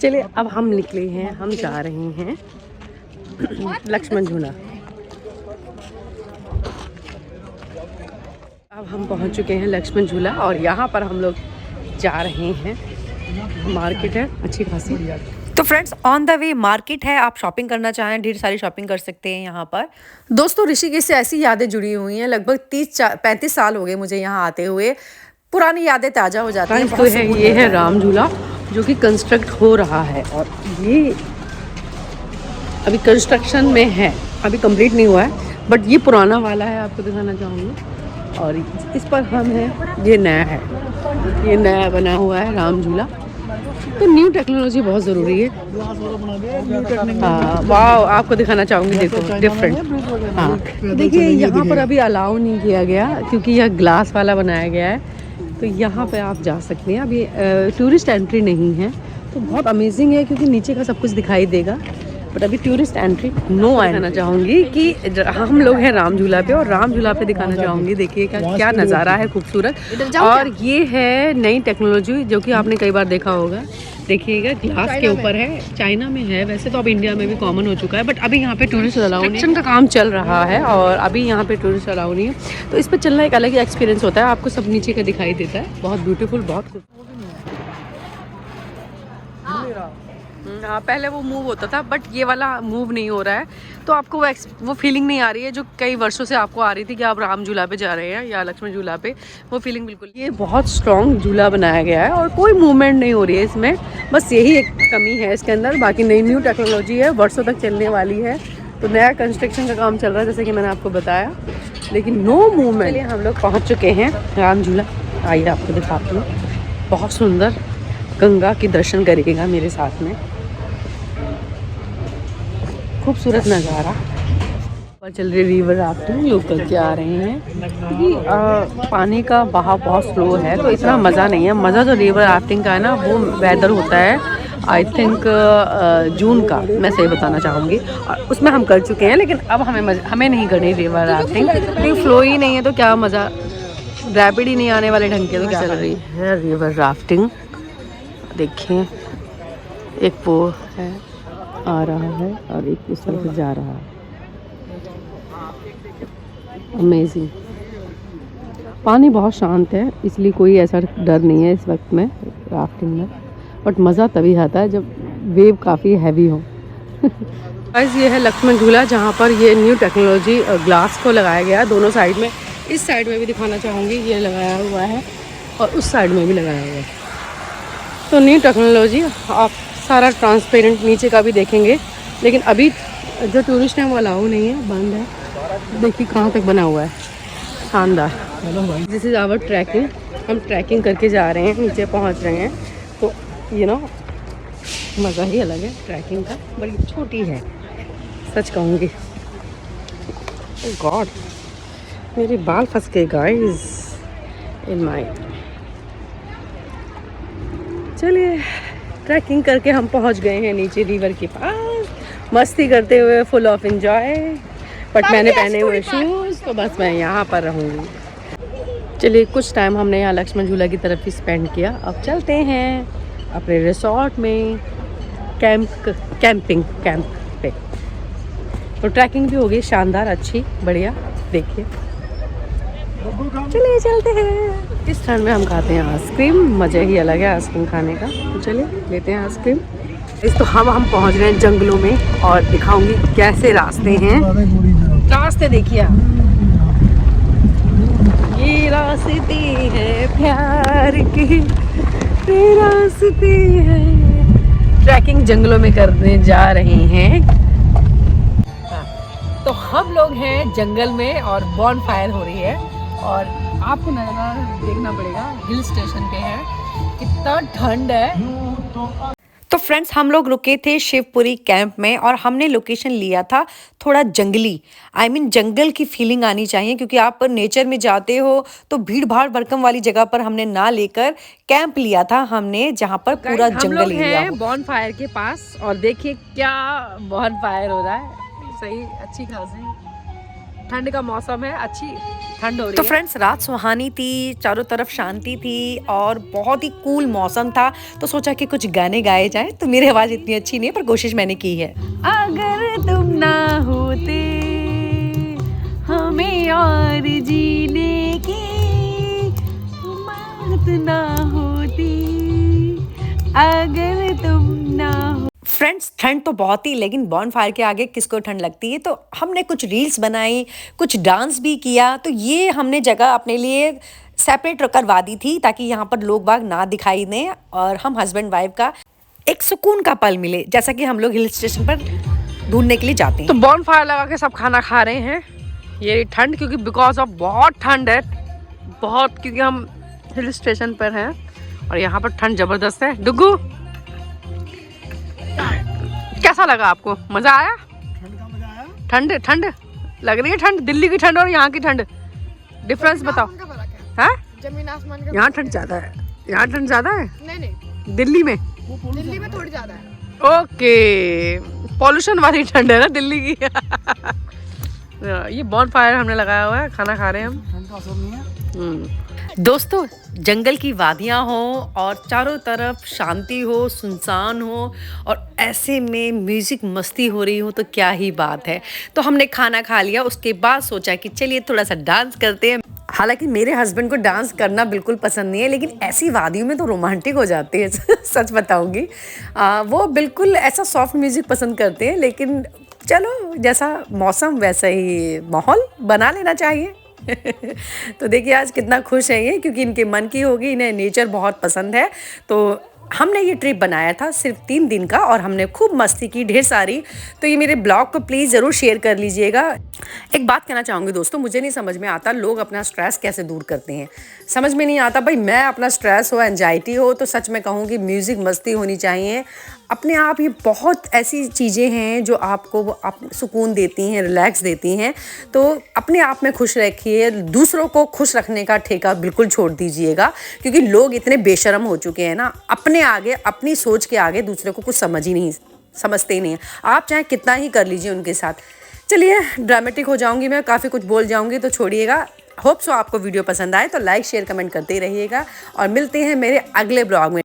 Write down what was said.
चलिए अब हम निकले हैं, हम जा रहे हैं लक्ष्मण झूला। अब हम पहुंच चुके हैं लक्ष्मण झूला और यहाँ पर हम लोग जा रहे हैं। मार्केट है अच्छी खासी। तो friends on the way market है, आप शॉपिंग करना चाहें ढेर सारी शॉपिंग कर सकते हैं यहाँ पर। दोस्तों ऋषिकेश से ऐसी यादें जुड़ी हुई हैं, लगभग 30-35 साल हो गए मुझे यहाँ आते हुए। पुरानी यादें ताज़ा हो जाती हैं। तो है ये है राम झूला जो कि कंस्ट्रक्ट हो रहा है और ये अभी कंस्ट्रक्शन में है, अभी कंप्लीट नहीं हुआ है, बट ये पुराना वाला है, आपको दिखाना चाहूँगी। और इस पर हम हैं, ये नया है, ये नया बना हुआ है राम झूला। तो न्यू टेक्नोलॉजी बहुत ज़रूरी है। हाँ वाह, आपको दिखाना चाहूँगी, देखो डिफरेंट। हाँ देखिए यहाँ पर अभी अलाउ नहीं किया गया क्योंकि यह ग्लास वाला बनाया गया है, तो यहाँ पे आप जा सकते हैं। अभी टूरिस्ट एंट्री नहीं है, तो बहुत अमेजिंग है क्योंकि नीचे का सब कुछ दिखाई देगा, बट अभी टूरिस्ट एंट्री नो। दिखाना चाहूँगी कि हम लोग हैं राम झूला पे और राम झूला पे दिखाना चाहूँगी। देखिए क्या नज़ारा है खूबसूरत। और ये है नई टेक्नोलॉजी जो कि आपने कई बार देखा होगा। देखिएगा ग्लास के ऊपर है, चाइना में है, वैसे तो अब इंडिया में भी कॉमन हो चुका है, बट अभी यहाँ पे टूरिस्ट अलाउ नहीं का काम चल रहा है और अभी यहाँ पे टूरिस्ट अलाउ नहीं है, तो इस पर चलना एक अलग ही एक्सपीरियंस होता है। आपको सब नीचे का दिखाई देता है, बहुत ब्यूटीफुल, बहुत खूब। हाँ पहले वो मूव होता था, बट ये वाला मूव नहीं हो रहा है, तो आपको वो फीलिंग नहीं आ रही है जो कई वर्षों से आपको आ रही थी कि आप राम झूला पे जा रहे हैं या लक्ष्मण झूला पे। वो फीलिंग बिल्कुल। ये बहुत स्ट्रॉन्ग झूला बनाया गया है और कोई मूवमेंट नहीं हो रही है इसमें, बस यही एक कमी है इसके अंदर। बाकी नई न्यू टेक्नोलॉजी है, वर्षों तक चलने वाली है। तो नया कंस्ट्रक्शन का काम चल रहा है जैसे कि मैंने आपको बताया, लेकिन नो मूवमेंट। हम लोग पहुँच चुके हैं राम झूला। आइए आपको दिखाती हूँ, बहुत सुंदर। गंगा की दर्शन करिएगा मेरे साथ में, खूबसूरत नज़ारा। पर चल रही रिवर राफ्टिंग लोग करके आ रहे हैं क्योंकि पानी का बहाव बहुत स्लो है, तो इतना मज़ा नहीं है। मज़ा जो रिवर राफ्टिंग का है ना, वो वेदर होता है आई थिंक जून का, मैं सही बताना चाहूँगी, और उसमें हम कर चुके हैं। लेकिन अब हमें नहीं करनी रिवर राफ्टिंग क्योंकि फ्लो ही नहीं है, तो क्या मज़ा, रैपिड ही नहीं आने वाले ढंग के। तो क्या चल रही है रिवर राफ्टिंग, देखिए एक वो है आ रहा है और एक इस तरफ जा रहा है। अमेजिंग। पानी बहुत शांत है, इसलिए कोई ऐसा डर नहीं है इस वक्त में राफ्टिंग में, बट मज़ा तभी आता है जब वेव काफ़ी हैवी हो। गाइस ये है लक्ष्मण झूला जहाँ पर ये न्यू टेक्नोलॉजी ग्लास को लगाया गया है दोनों साइड में। इस साइड में भी दिखाना चाहूँगी, ये लगाया हुआ है और उस साइड में भी लगाया हुआ है। तो न्यू टेक्नोलॉजी, आप सारा ट्रांसपेरेंट नीचे का भी देखेंगे, लेकिन अभी जो टूरिस्ट हैं वो अलाउ नहीं है, बंद है। देखिए कहाँ तक बना हुआ है, शानदार। दिस इज़ आवर ट्रैकिंग, हम ट्रैकिंग करके जा रहे हैं, नीचे पहुँच रहे हैं। तो यू नो मज़ा ही अलग है ट्रैकिंग का, बड़ी छोटी है सच कहूँगी। ओह गॉड, मेरे बाल फंस गए गाइस इन माई। चलिए ट्रैकिंग करके हम पहुंच गए हैं नीचे रिवर के पास, मस्ती करते हुए, फुल ऑफ एंजॉय। बट मैंने पहने हुए शूज़, तो बस मैं यहाँ पर रहूँगी। चलिए कुछ टाइम हमने यहाँ लक्ष्मण झूला की तरफ ही स्पेंड किया, अब चलते हैं अपने रिसोर्ट में कैंप पे। तो ट्रैकिंग भी होगी शानदार, अच्छी, बढ़िया। देखिए चलिए चलते हैं। इस ठंड में हम खाते हैं आइसक्रीम, मज़ा ही अलग है आइसक्रीम खाने का। तो चलिए लेते हैं आइसक्रीम। तो हम पहुंच रहे हैं जंगलों में और दिखाऊंगी कैसे रास्ते हैं। रास्ते देखिए आप, ये रास्ते हैं प्यार के, ये रास्ते हैं। ट्रैकिंग जंगलों में करने जा रहे हैं। तो हम लोग हैं जंगल में और बॉन फायर हो रही है और आपको नज़ारा देखना पड़ेगा। हिल स्टेशन पे है, कितना ठंड है। तो फ्रेंड्स हम लोग रुके थे शिवपुरी कैंप में और हमने लोकेशन लिया था थोड़ा जंगली, I mean जंगल की फीलिंग आनी चाहिए, क्योंकि आप नेचर में जाते हो तो भीड़ भाड़ भड़कम वाली जगह पर हमने ना लेकर कैंप लिया था हमने, जहाँ पर पूरा जंगल एरिया हो। बॉन फायर के पास और देखिए क्या बॉन फायर हो रहा है, सही अच्छी खासी ठंड का मौसम है, अच्छी ठंड हो रही तो है। फ्रेंड्स रात सुहानी थी, चारों तरफ शांति थी और बहुत ही कूल मौसम था, तो सोचा कि कुछ गाने गाए जाएं। तो मेरी आवाज़ इतनी अच्छी नहीं है पर कोशिश मैंने की है। अगर तुम ना होते हमें और जीने की हिम्मत ना होती, अगर तुम ना हो। फ्रेंड्स ठंड तो बहुत ही, लेकिन बॉनफायर के आगे किसको ठंड लगती है। तो हमने कुछ रील्स बनाई, कुछ डांस भी किया। तो ये हमने जगह अपने लिए सेपरेट करवा दी थी ताकि यहाँ पर लोग बाग ना दिखाई दें और हम हस्बैंड वाइफ का एक सुकून का पल मिले, जैसा कि हम लोग हिल स्टेशन पर ढूंढने के लिए जाते हैं। तो बॉनफायर लगा के सब खाना खा रहे हैं। ये ठंड क्योंकि बिकॉज ऑफ बहुत ठंड है, बहुत, क्योंकि हम हिल स्टेशन पर हैं और यहाँ पर ठंड जबरदस्त है। डुगू कैसा लगा आपको? मजा आया? ठंड का मजा आया। ठंड ठंड लग रही है? ठंड दिल्ली की ठंड और यहाँ की ठंड डिफरेंस बताओ। का फर्क है, है जमीन आसमान का। यहाँ ठंड ज्यादा है, यहाँ ठंड ज्यादा है नहीं दिल्ली में। दिल्ली में थोड़ी ज्यादा है। ओके, पॉल्यूशन वाली ठंड है ना दिल्ली की। ये बॉनफायर हमने लगाया हुआ है, खाना खा रहे हैं हम। ठंड का असर नहीं है। दोस्तों जंगल की वादियाँ हो और चारों तरफ शांति हो, सुनसान हो और ऐसे में म्यूज़िक मस्ती हो रही हो तो क्या ही बात है। तो हमने खाना खा लिया, उसके बाद सोचा कि चलिए थोड़ा सा डांस करते हैं। हालांकि मेरे हस्बैंड को डांस करना बिल्कुल पसंद नहीं है, लेकिन ऐसी वादियों में तो रोमांटिक हो जाती है। सच बताऊंगी, वो बिल्कुल ऐसा सॉफ्ट म्यूज़िक पसंद करते हैं, लेकिन चलो जैसा मौसम वैसा ही माहौल बना लेना चाहिए। तो देखिए आज कितना खुश है ये, क्योंकि इनके मन की होगी, इन्हें नेचर बहुत पसंद है। तो हमने ये ट्रिप बनाया था सिर्फ 3 दिन का और हमने खूब मस्ती की, ढेर सारी। तो ये मेरे ब्लॉग को प्लीज़ ज़रूर शेयर कर लीजिएगा। एक बात कहना चाहूँगी दोस्तों, मुझे नहीं समझ में आता लोग अपना स्ट्रेस कैसे दूर करते हैं। समझ में नहीं आता भाई। मैं अपना स्ट्रेस हो, एंजाइटी हो, तो सच में कहूँ कि म्यूज़िक मस्ती होनी चाहिए अपने आप। ये बहुत ऐसी चीज़ें हैं जो आपको आप सुकून देती हैं, रिलैक्स देती हैं। तो अपने आप में खुश रखिए, दूसरों को खुश रखने का ठेका बिल्कुल छोड़ दीजिएगा, क्योंकि लोग इतने बेशर्म हो चुके हैं ना, अपने आगे, अपनी सोच के आगे दूसरे को कुछ समझते ही नहीं है। आप चाहे कितना ही कर लीजिए उनके साथ। चलिए ड्रामेटिक हो जाऊंगी मैं, काफ़ी कुछ बोल जाऊंगी, तो छोड़िएगा। होप सो आपको वीडियो पसंद आए तो लाइक शेयर कमेंट करते ही रहिएगा और मिलते हैं मेरे अगले ब्लॉग में।